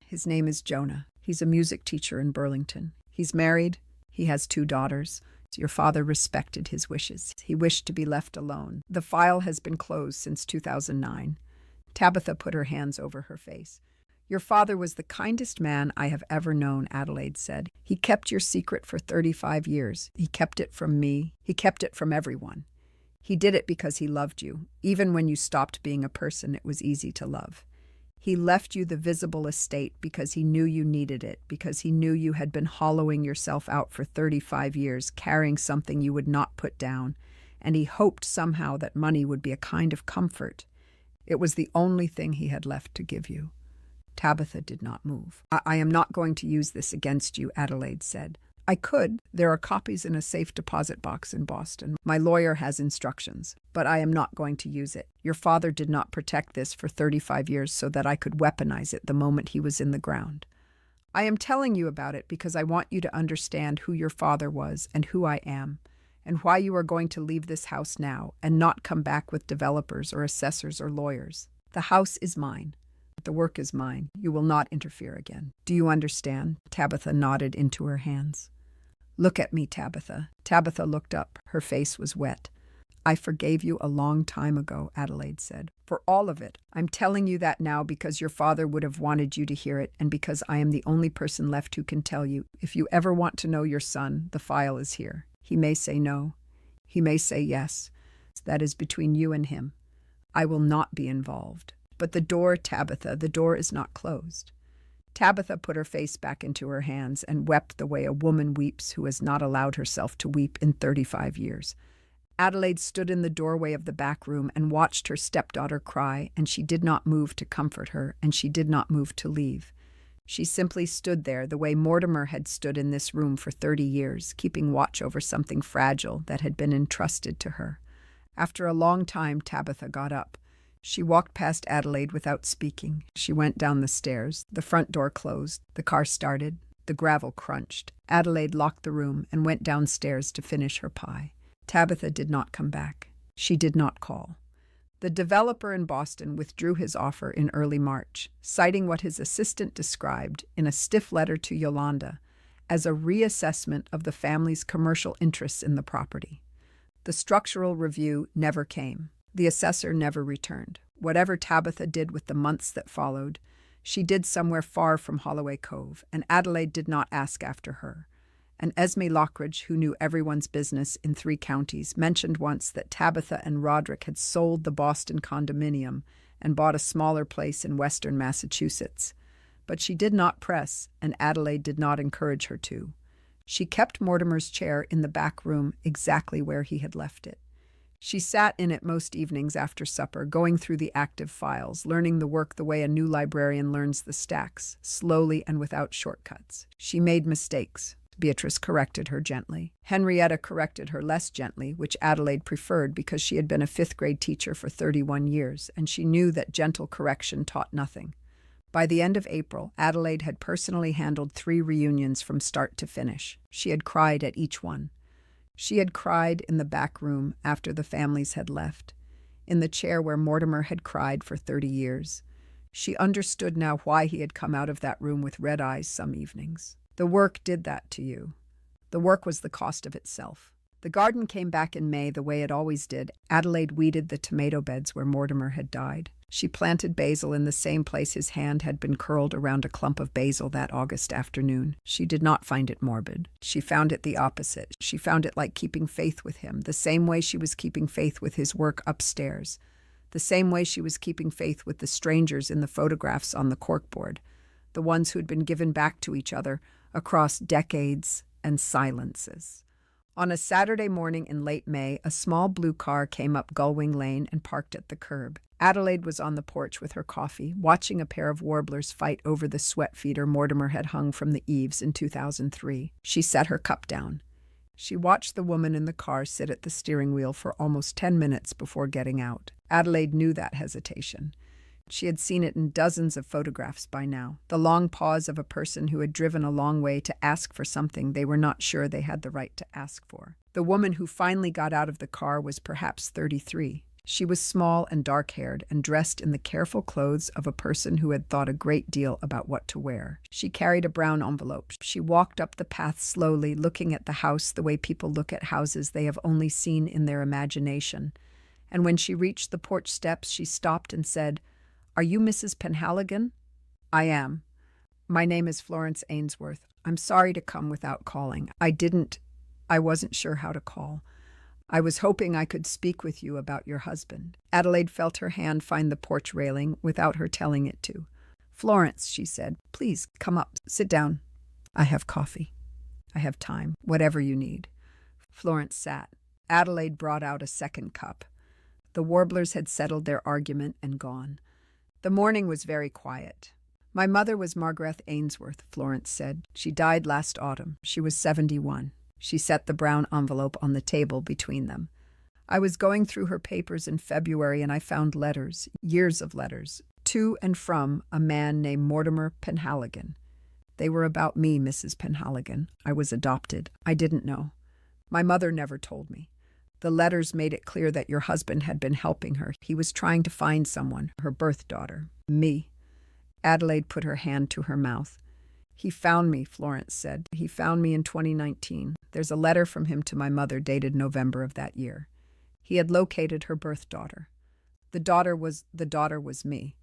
His name is Jonah. He's a music teacher in Burlington. He's married. He has 2 daughters. Your father respected his wishes. He wished to be left alone. The file has been closed since 2009. Tabitha put her hands over her face. Your father was the kindest man I have ever known, Adelaide said. He kept your secret for 35 years. He kept it from me. He kept it from everyone. He did it because he loved you. Even when you stopped being a person, it was easy to love. He left you the visible estate because he knew you needed it, because he knew you had been hollowing yourself out for 35 years, carrying something you would not put down, and he hoped somehow that money would be a kind of comfort. It was the only thing he had left to give you. Tabitha did not move. I am not going to use this against you, Adelaide said. I could. There are copies in a safe deposit box in Boston. My lawyer has instructions, but I am not going to use it. Your father did not protect this for 35 years so that I could weaponize it the moment he was in the ground. I am telling you about it because I want you to understand who your father was and who I am, and why you are going to leave this house now and not come back with developers or assessors or lawyers. The house is mine. The work is mine. You will not interfere again. Do you understand? Tabitha nodded into her hands. Look at me, Tabitha. Tabitha looked up. Her face was wet. I forgave you a long time ago, Adelaide said. For all of it. I'm telling you that now because your father would have wanted you to hear it, and because I am the only person left who can tell you. If you ever want to know your son, the file is here. He may say no. He may say yes. That is between you and him. I will not be involved. But the door, Tabitha, the door is not closed. Tabitha put her face back into her hands and wept the way a woman weeps who has not allowed herself to weep in 35 years. Adelaide stood in the doorway of the back room and watched her stepdaughter cry, and she did not move to comfort her, and she did not move to leave. She simply stood there the way Mortimer had stood in this room for 30 years, keeping watch over something fragile that had been entrusted to her. After a long time, Tabitha got up. She walked past Adelaide without speaking. She went down the stairs. The front door closed. The car started. The gravel crunched. Adelaide locked the room and went downstairs to finish her pie. Tabitha did not come back. She did not call. The developer in Boston withdrew his offer in early March, citing what his assistant described in a stiff letter to Yolanda as a reassessment of the family's commercial interests in the property. The structural review never came. The assessor never returned. Whatever Tabitha did with the months that followed, she did somewhere far from Holloway Cove, and Adelaide did not ask after her. And Esme Lockridge, who knew everyone's business in 3 counties, mentioned once that Tabitha and Roderick had sold the Boston condominium and bought a smaller place in western Massachusetts. But she did not press, and Adelaide did not encourage her to. She kept Mortimer's chair in the back room exactly where he had left it. She sat in it most evenings after supper, going through the active files, learning the work the way a new librarian learns the stacks, slowly and without shortcuts. She made mistakes. Beatrice corrected her gently. Henrietta corrected her less gently, which Adelaide preferred because she had been a 5th-grade teacher for 31 years, and she knew that gentle correction taught nothing. By the end of April, Adelaide had personally handled 3 reunions from start to finish. She had cried at each one. She had cried in the back room after the families had left, in the chair where Mortimer had cried for 30 years. She understood now why he had come out of that room with red eyes some evenings. The work did that to you. The work was the cost of itself. The garden came back in May the way it always did. Adelaide weeded the tomato beds where Mortimer had died. She planted basil in the same place his hand had been curled around a clump of basil that August afternoon. She did not find it morbid. She found it the opposite. She found it like keeping faith with him, the same way she was keeping faith with his work upstairs, the same way she was keeping faith with the strangers in the photographs on the corkboard, the ones who'd been given back to each other across decades and silences. On a Saturday morning in late May, a small blue car came up Gullwing Lane and parked at the curb. Adelaide was on the porch with her coffee, watching a pair of warblers fight over the sweat feeder Mortimer had hung from the eaves in 2003. She set her cup down. She watched the woman in the car sit at the steering wheel for almost 10 minutes before getting out. Adelaide knew that hesitation. She had seen it in dozens of photographs by now, the long pause of a person who had driven a long way to ask for something they were not sure they had the right to ask for. The woman who finally got out of the car was perhaps 33. She was small and dark-haired and dressed in the careful clothes of a person who had thought a great deal about what to wear. She carried a brown envelope. She walked up the path slowly, looking at the house the way people look at houses they have only seen in their imagination. And when she reached the porch steps, she stopped and said, "Are you Mrs. Penhaligon?" "I am. My name is Florence Ainsworth. I'm sorry to come without calling. I wasn't sure how to call. I was hoping I could speak with you about your husband." Adelaide felt her hand find the porch railing without her telling it to. "Florence," she said, "please come up. Sit down. I have coffee. I have time. Whatever you need." Florence sat. Adelaide brought out a second cup. The warblers had settled their argument and gone. The morning was very quiet. "My mother was Margaret Ainsworth," Florence said. "She died last autumn. She was 71. She set the brown envelope on the table between them. "I was going through her papers in February and I found letters, years of letters, to and from a man named Mortimer Penhaligon. They were about me, Mrs. Penhaligon. I was adopted. I didn't know. My mother never told me. The letters made it clear that your husband had been helping her. He was trying to find someone, her birth daughter, me." Adelaide put her hand to her mouth. "He found me," Florence said. "He found me in 2019. There's a letter from him to my mother dated November of that year. He had located her birth daughter. The daughter was me.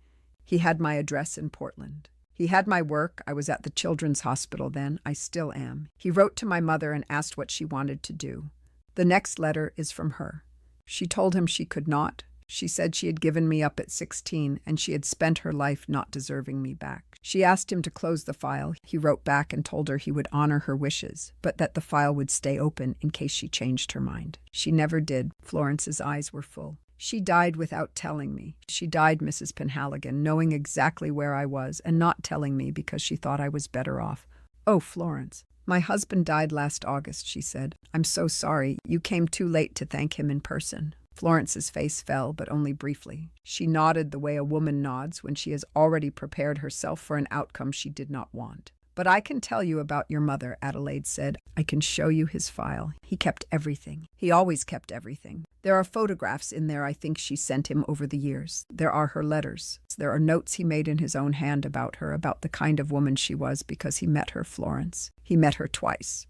He had my address in Portland. He had my work. I was at the Children's Hospital then. I still am. He wrote to my mother and asked what she wanted to do. The next letter is from her. She told him she could not. She said she had given me up at 16 and she had spent her life not deserving me back. She asked him to close the file. He wrote back and told her he would honor her wishes, but that the file would stay open in case she changed her mind. She never did." Florence's eyes were full. "She died without telling me. She died, Mrs. Penhaligon, knowing exactly where I was and not telling me because she thought I was better off." "Oh, Florence." "My husband died last August," she said. "I'm so sorry. You came too late to thank him in person." Florence's face fell, but only briefly. She nodded the way a woman nods when she has already prepared herself for an outcome she did not want. "But I can tell you about your mother," Adelaide said. "I can show you his file. He kept everything. He always kept everything. There are photographs in there I think she sent him over the years. There are her letters. There are notes he made in his own hand about her, about the kind of woman she was, because he met her, Florence. He met her twice.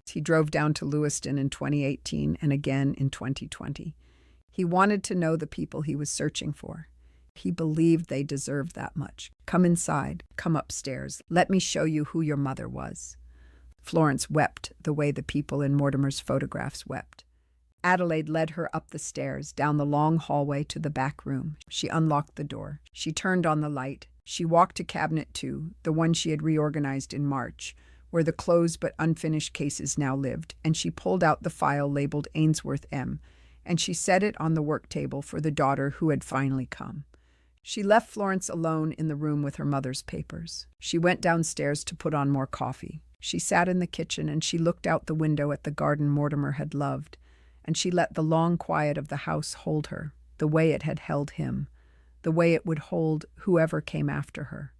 He drove down to Lewiston in 2018 and again in 2020. He wanted to know the people he was searching for. He believed they deserved that much. Come inside. Come upstairs. Let me show you who your mother was." Florence wept the way the people in Mortimer's photographs wept. Adelaide led her up the stairs, down the long hallway to the back room. She unlocked the door. She turned on the light. She walked to Cabinet 2, the one she had reorganized in March, where the closed but unfinished cases now lived, and she pulled out the file labeled Ainsworth M., and she set it on the work table for the daughter who had finally come. She left Florence alone in the room with her mother's papers. She went downstairs to put on more coffee. She sat in the kitchen and she looked out the window at the garden Mortimer had loved, and she let the long quiet of the house hold her, the way it had held him, the way it would hold whoever came after her.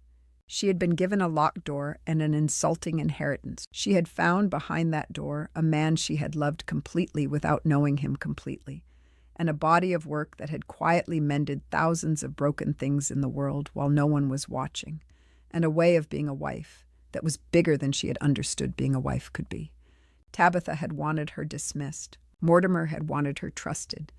She had been given a locked door and an insulting inheritance. She had found behind that door a man she had loved completely without knowing him completely, and a body of work that had quietly mended thousands of broken things in the world while no one was watching, and a way of being a wife that was bigger than she had understood being a wife could be. Tabitha had wanted her dismissed. Mortimer had wanted her trusted.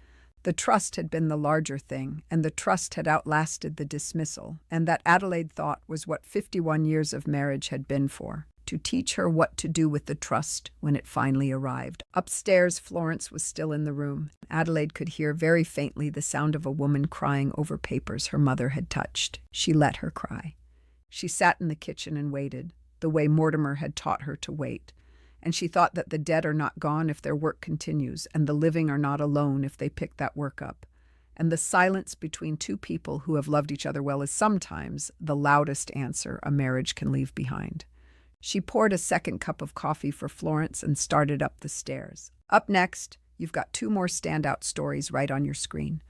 The trust had been the larger thing, and the trust had outlasted the dismissal, and that Adelaide thought was what 51 years of marriage had been for, to teach her what to do with the trust when it finally arrived. Upstairs, Florence was still in the room. Adelaide could hear very faintly the sound of a woman crying over papers her mother had touched. She let her cry. She sat in the kitchen and waited, the way Mortimer had taught her to wait. And she thought that the dead are not gone if their work continues, and the living are not alone if they pick that work up. And the silence between two people who have loved each other well is sometimes the loudest answer a marriage can leave behind. She poured a second cup of coffee for Florence and started up the stairs. Up next, you've got 2 more standout stories right on your screen.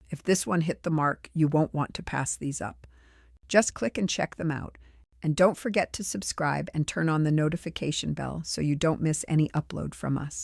If this one hit the mark, you won't want to pass these up. Just click and check them out. And don't forget to subscribe and turn on the notification bell so you don't miss any upload from us.